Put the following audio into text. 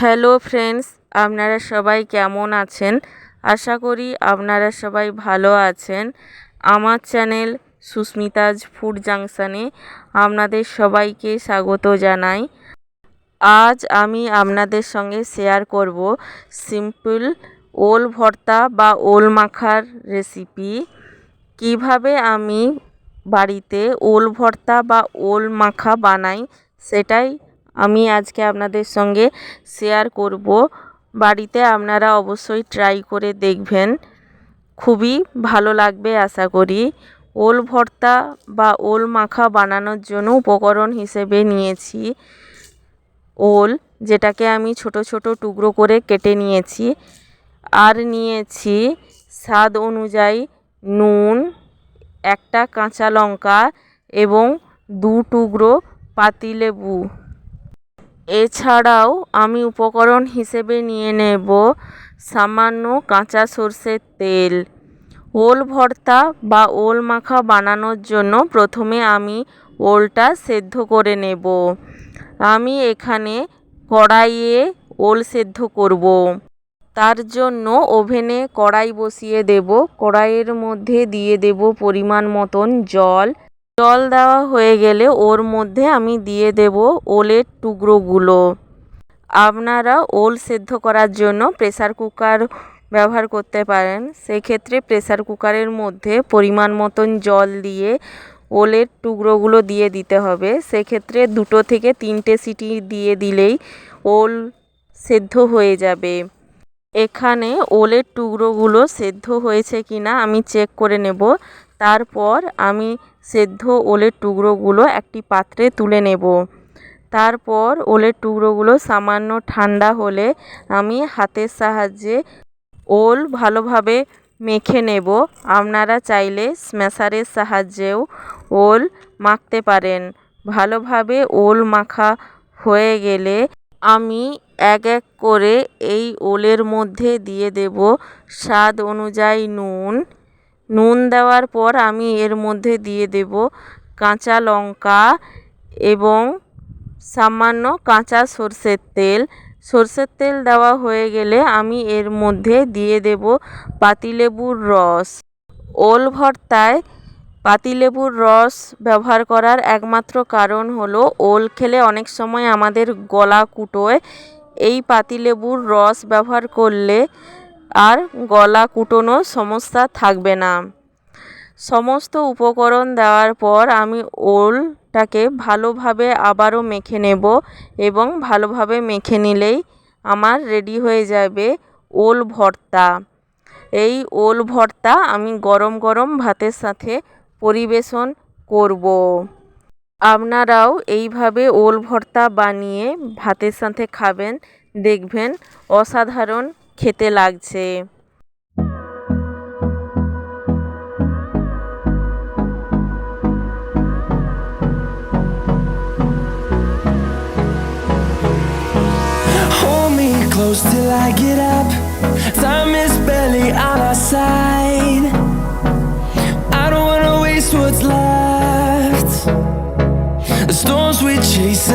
Hello friends, আপনারা সবাই কেমন আছেন? আশা করি আপনারা সবাই ভালো আছেন। আমার চ্যানেল সুস্মিতাজ ফুড জাংশনে আপনাদের সবাইকে স্বাগত জানাই। আজ আমি আপনাদের সঙ্গে শেয়ার করব সিম্পল ওল ভর্তা বা ওল মাখার রেসিপি। কিভাবে আমি বাড়িতে ওল ভর্তা বা ওল মাখা বানাই সেটাই আমি আজকে আপনাদের সঙ্গে শেয়ার করব। বাড়িতে আপনারা অবশ্যই ট্রাই করে দেখবেন, খুবই ভালো লাগবে আশা করি। ওল ভর্তা বা ওল মাখা বানানোর জন্য উপকরণ হিসেবে নিয়েছি ওল, যেটাকে আমি ছোট ছোট টুকরো করে কেটে নিয়েছি। আর নিয়েছি স্বাদ অনুযায়ী নুন, একটা কাঁচা লঙ্কা এবং 2 টুকরো পাতিলেবু। এছাড়াও আমি উপকরণ হিসেবে নিয়ে নেব সামান্য কাঁচা সর্ষের তেল। ওল ভর্তা বা ওল মাখা বানানোর জন্য প্রথমে আমি ওলটা সেদ্ধ করে নেব। আমি এখানে কড়াইয়ে ওল সেদ্ধ করব। তার জন্য ওভেনে কড়াই বসিয়ে দেব। কড়াইয়ের মধ্যে দিয়ে দেব পরিমাণ মতন জল। জল দেওয়া হয়ে গেলে ওর মধ্যে আমি দিয়ে দেব ওলের টুকরোগুলো। আপনারা ওল সেদ্ধ করার জন্য প্রেসার কুকার ব্যবহার করতে পারেন। সেক্ষেত্রে প্রেসার কুকারের মধ্যে পরিমাণ মতন জল দিয়ে ওলের টুকরোগুলো দিয়ে দিতে হবে। সেক্ষেত্রে 2 থেকে 3টে সিটি দিয়ে দিলেই ওল সেদ্ধ হয়ে যাবে। এখানে ওলের টুকরোগুলো সেদ্ধ হয়েছে কিনা আমি চেক করে নেব। তারপর আমি সেদ্ধ ওলের টুকরোগুলো একটি পাত্রে তুলে নেব। তারপর ওলের টুকরোগুলো সামান্য ঠান্ডা হলে আমি হাতের সাহায্যে ওল ভালোভাবে মেখে নেব। আপনারা চাইলে স্ম্যাশারের সাহায্যেও ওল মাখতে পারেন। ভালোভাবে ওল মাখা হয়ে গেলে আমি এক এক করে এই ওলের মধ্যে দিয়ে দেব স্বাদ অনুযায়ী নুন। নুন দেওয়ার পর আমি এর মধ্যে দিয়ে দেব কাঁচা লঙ্কা এবং সামান্য কাঁচা সর্ষের তেল। সর্ষের তেল দেওয়া হয়ে গেলে আমি এর মধ্যে দিয়ে দেব পাতিলেবুর রস। ওল ভর্তায় পাতিলেবুর রস ব্যবহার করার একমাত্র কারণ হলো ওল খেলে অনেক সময় আমাদের গলা কুটোয়। এই পাতিলেবুর রস ব্যবহার করলে আর গলা কুটোনোর সমস্যা থাকবে না। সমস্ত উপকরণ দেওয়ার পর আমি ওলটাকে ভালোভাবে আবারও মেখে নেব এবং ভালোভাবে মেখে নিলেই আমার রেডি হয়ে যাবে ওল ভর্তা। এই ওল ভর্তা আমি গরম গরম ভাতের সাথে পরিবেশন করব। আপনারাও এইভাবে ওল ভর্তা বানিয়ে ভাতের সাথে খাবেন, দেখবেন অসাধারণ খেতে লাগছে। Close till I get up. Time is barely on our side. I don't wanna waste what's left. The storms we chase